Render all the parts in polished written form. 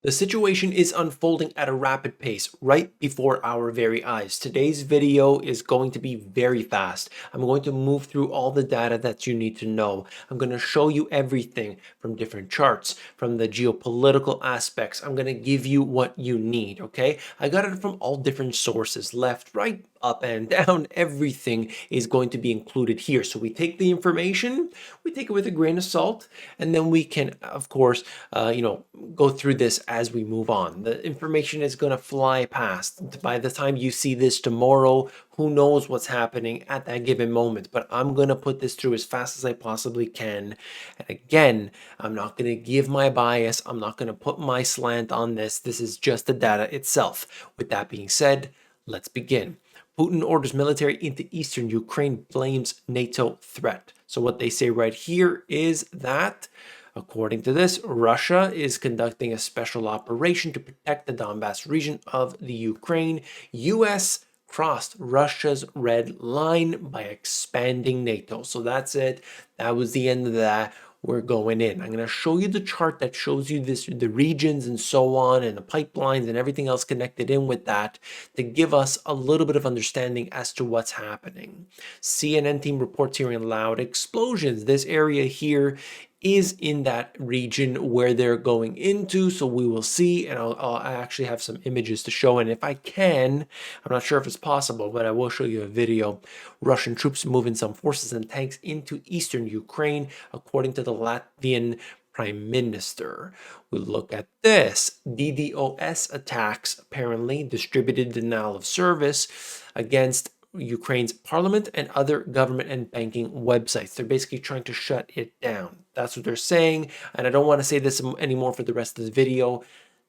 The situation is unfolding at a rapid pace right before our very eyes. Today's video is going to be very fast. I'm going to move through all the data that you need to know. I'm going to show you everything from different charts, from the geopolitical aspects. I'm going to give you what you need, okay? I got it from all different sources, left, right, up and down. Everything is going to be included here. So we take the information, we take it with a grain of salt, and then we can, of course, go through this as we move on. The information is going to fly past. By the time you see this tomorrow, who knows what's happening at that given moment. But I'm going to put this through as fast as I possibly can. And again, I'm not going to give my bias. I'm not going to put my slant on this. This is just the data itself. With that being said, let's begin. Putin orders military into eastern Ukraine, blames NATO threat. So what they say right here is that, according to this, Russia is conducting a special operation to protect the Donbass region of the Ukraine. US crossed Russia's red line by expanding NATO. So that's it. That was the end of that. We're going in. I'm going to show you the chart that shows you this, the regions and so on, and the pipelines and everything else connected in with that to give us a little bit of understanding as to what's happening. CNN team reports hearing loud explosions. This area here is in that region where they're going into, so we will see, and I actually have some images to show, and if I can, I'm not sure if it's possible, but I will show you a video. Russian troops moving some forces and tanks into eastern Ukraine, according to the Latvian Prime Minister. We look at this. DDoS attacks, apparently distributed denial of service against Ukraine's parliament and other government and banking websites. They're basically trying to shut it down. That's what they're saying. And I don't want to say this anymore for the rest of the video.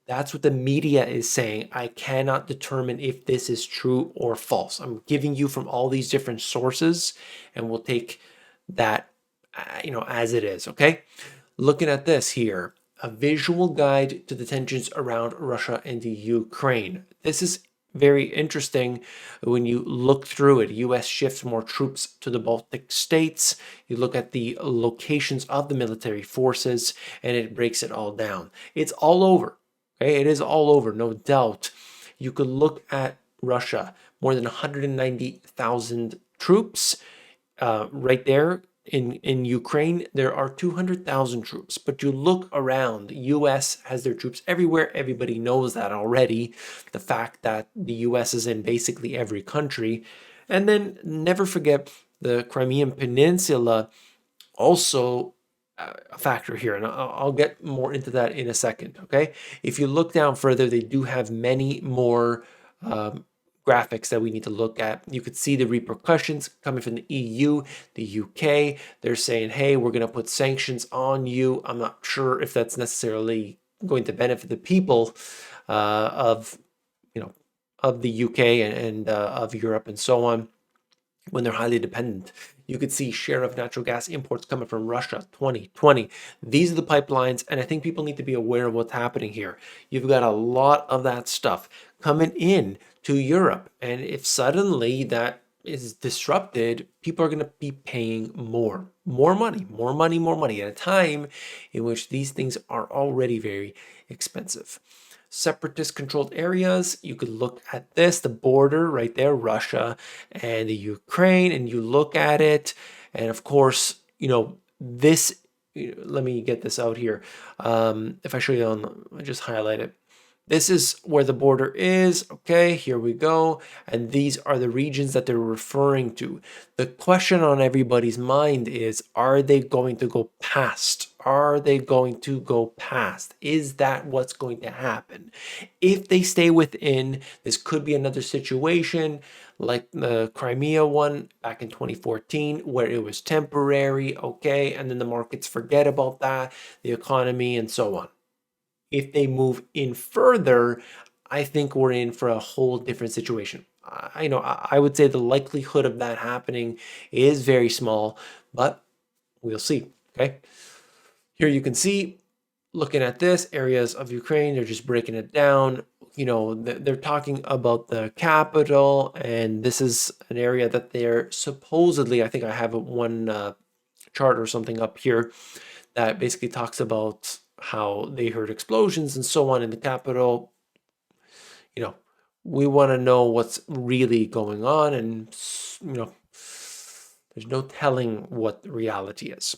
That's what the media is saying. I cannot determine if this is true or false. I'm giving you from all these different sources, and we'll take that, as it is, okay? Looking at this here, a visual guide to the tensions around Russia and the Ukraine. This is very interesting when you look through it. US shifts more troops to the Baltic states. You look at the locations of the military forces, and it breaks it all down. It's all over. Okay, it is all over, no doubt. You could look at Russia, more than 190,000 troops right there. In Ukraine, there are 200,000 troops, but you look around, the US has their troops everywhere. Everybody knows that already. The fact that the US is in basically every country. And then never forget the Crimean Peninsula, also a factor here, and I'll get more into that in a second, okay? If you look down further, they do have many more graphics that we need to look at. You could see the repercussions coming from the EU, the UK. They're saying, hey, we're going to put sanctions on you. I'm not sure if that's necessarily going to benefit the people of the UK and of Europe and so on, when they're highly dependent. You could see share of natural gas imports coming from Russia, 2020. These are the pipelines, and I think people need to be aware of what's happening here. You've got a lot of that stuff coming in to Europe, and if suddenly that is disrupted, people are going to be paying more money at a time in which these things are already very expensive. Separatist controlled areas, you could look at this, the border right there, Russia and the Ukraine, and you look at it, and of course, this, let me get this out here. If I show you I just highlight it. This is where the border is. Okay, here we go. And these are the regions that they're referring to. The question on everybody's mind is, are they going to go past? Are they going to go past? Is that what's going to happen? If they stay within, this could be another situation like the Crimea one back in 2014, where it was temporary, okay, and then the markets forget about that, the economy, and so on. If they move in further, I think we're in for a whole different situation. I would say the likelihood of that happening is very small, but we'll see. Okay. Here you can see, looking at this, areas of Ukraine, they're just breaking it down. They're talking about the capital, and this is an area that they're supposedly, I think I have one chart or something up here that basically talks about how they heard explosions and so on in the capital. You know, we want to know what's really going on, and there's no telling what the reality is.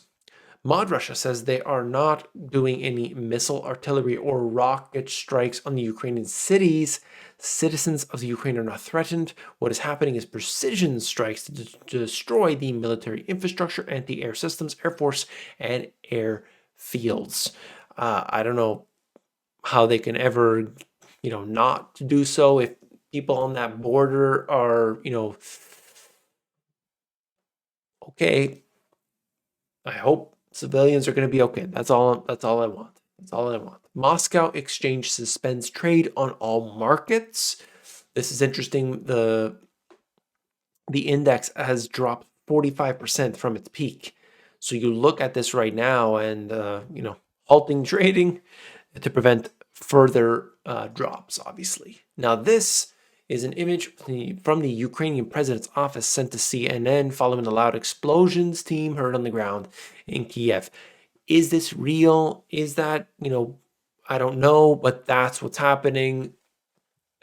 Mod Russia says they are not doing any missile, artillery, or rocket strikes on the Ukrainian cities. Citizens of the Ukraine are not threatened. What is happening is precision strikes to destroy the military infrastructure, anti-air systems, air force, and air fields. I don't know how they can ever, not do so if people on that border are, okay. I hope civilians are going to be okay. That's all I want. That's all I want. Moscow exchange suspends trade on all markets. This is interesting. The index has dropped 45% from its peak. So you look at this right now and halting trading to prevent further drops, obviously. Now this is an image from the Ukrainian president's office sent to CNN following the loud explosions team heard on the ground in Kiev. Is this real? Is that, I don't know, but that's what's happening.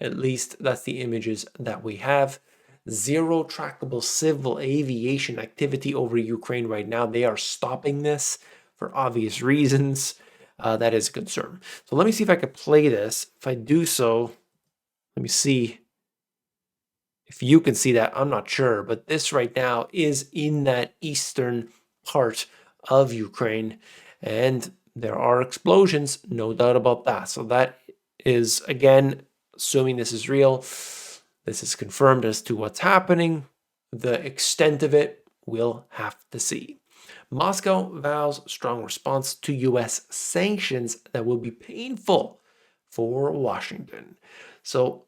At least that's the images that we have. Zero trackable civil aviation activity over Ukraine right now. They are stopping this for obvious reasons. That is a concern. So let me see if I could play this. If I do so, let me see if you can see that. I'm not sure, but this right now is in that eastern part of Ukraine, and there are explosions, no doubt about that. So that is, again, assuming this is real, this is confirmed as to what's happening. The extent of it, we'll have to see. Moscow vows strong response to U.S. sanctions that will be painful for Washington. So,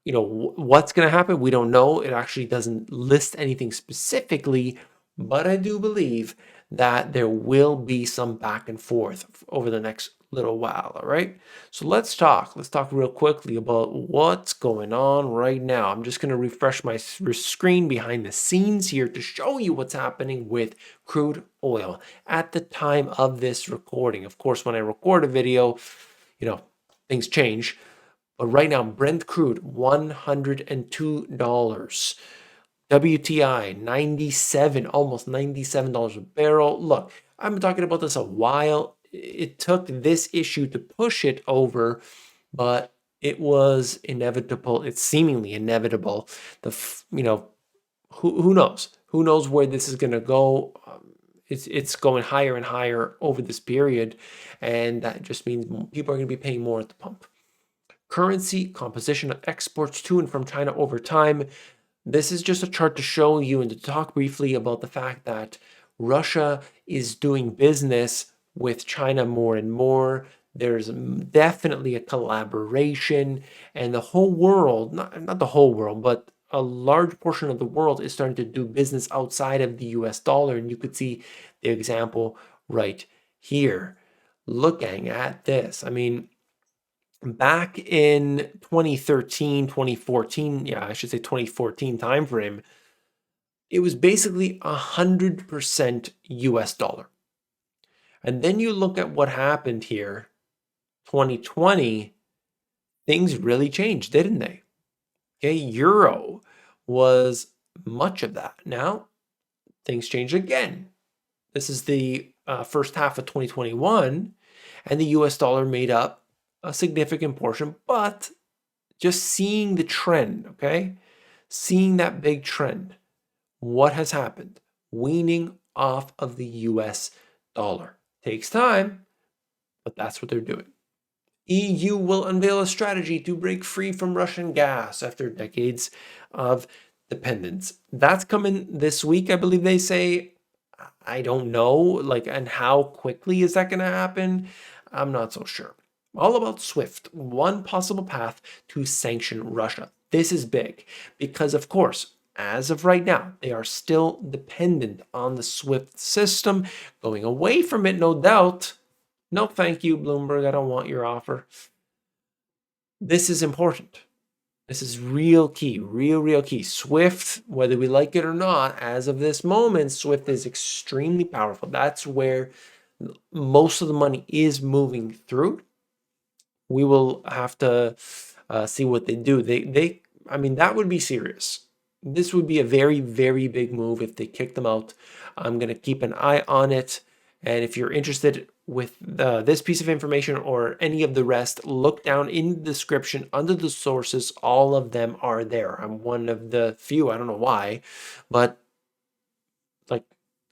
what's going to happen? We don't know. It actually doesn't list anything specifically, but I do believe that there will be some back and forth over the next little while, all right? So let's talk real quickly about what's going on right now. I'm just going to refresh my screen behind the scenes here to show you what's happening with crude oil at the time of this recording. Of course, when I record a video, things change. But right now, Brent crude, $102. WTI, 97, almost $97 a barrel. Look, I've been talking about this a while. It took this issue to push it over, but it was inevitable. It's seemingly inevitable. Who knows? Who knows where this is going to go? It's going higher and higher over this period, and that just means people are going to be paying more at the pump. Currency, composition of exports to and from China over time. This is just a chart to show you and to talk briefly about the fact that Russia is doing business with China more and more. There's definitely a collaboration, and the whole world, not the whole world, but a large portion of the world is starting to do business outside of the US dollar. And you could see the example right here. Looking at this, I mean, back in 2013, 2014, I should say 2014 timeframe, it was basically 100% US dollar. And then you look at what happened here, 2020, things really changed, didn't they? Okay, euro was much of that. Now, things changed again. This is the first half of 2021, and the US dollar made up a significant portion, but just seeing the trend, okay? Seeing that big trend, what has happened? Weaning off of the US dollar. Takes time, but that's what they're doing. EU will unveil a strategy to break free from Russian gas after decades of dependence. That's coming this week, I believe they say. I don't know, and how quickly is that going to happen? I'm not so sure. All about SWIFT, one possible path to sanction Russia. This is big because, of course, as of right now, they are still dependent on the SWIFT system. Going away from it, no doubt. No, thank you, Bloomberg. I don't want your offer. This is important. This is real key, real key. SWIFT, whether we like it or not, as of this moment, SWIFT is extremely powerful. That's where Most of the money is moving through. We will have to see what they do. I mean, that would be serious. This would be a very, very big move if they kick them out. I'm going to keep an eye on it. And if you're interested with this piece of information or any of the rest, look down in the description under the sources. All of them are there. I'm one of the few. I don't know why, but like,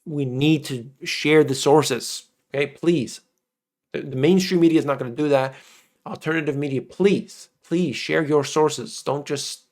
we need to share the sources. Okay, please. The mainstream media is not going to do that. Alternative media, please, please share your sources. Don't just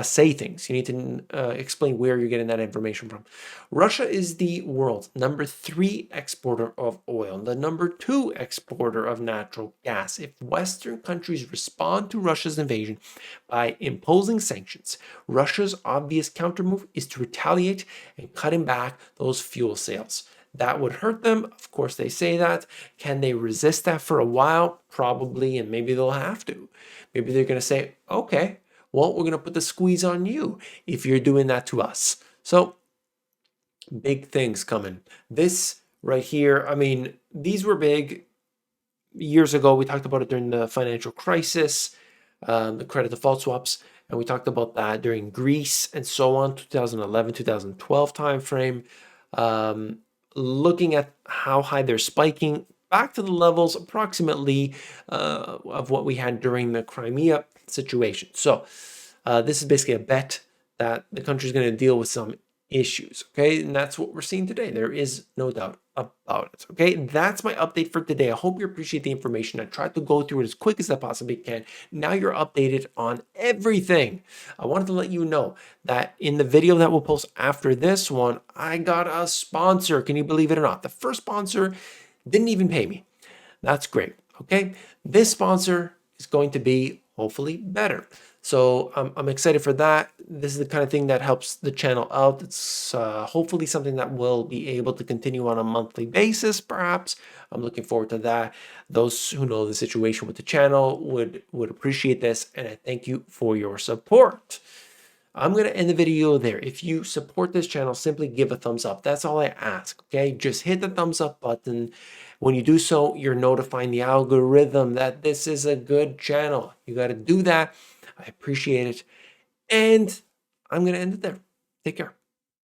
say things. You need to explain where you're getting that information from. Russia is the world's #3 exporter of oil, the #2 exporter of natural gas. If Western countries respond to Russia's invasion by imposing sanctions, Russia's obvious countermove is to retaliate and cutting back those fuel sales. That would hurt them. Of course, they say that. Can they resist that for a while? Probably, and maybe they'll have to. Maybe they're going to say, okay, well, we're going to put the squeeze on you if you're doing that to us. So, big things coming. This right here, I mean, these were big years ago. We talked about it during the financial crisis, the credit default swaps, and we talked about that during Greece and so on, 2011, 2012 timeframe. Looking at how high they're spiking back to the levels approximately of what we had during the Crimea situation. So this is basically a bet that the country is going to deal with some issues. Okay, and that's what we're seeing today. There is no doubt about it. Okay, that's my update for today. I hope you appreciate the information. I tried to go through it as quick as I possibly can. Now you're updated on everything. I wanted to let you know that in the video that we'll post after this one, I got a sponsor. Can you believe it or not? The first sponsor didn't even pay me. That's great. Okay, this sponsor is going to be hopefully better. So I'm excited for that. This is the kind of thing that helps the channel out. It's hopefully something that will be able to continue on a monthly basis, perhaps. I'm looking forward to that. Those who know the situation with the channel would appreciate this, and I thank you for your support. I'm going to end the video there. If you support this channel, simply give a thumbs up. That's all I ask, okay? Just hit the thumbs up button. When you do so, you're notifying the algorithm that this is a good channel. You got to do that. I appreciate it. And I'm going to end it there. Take care.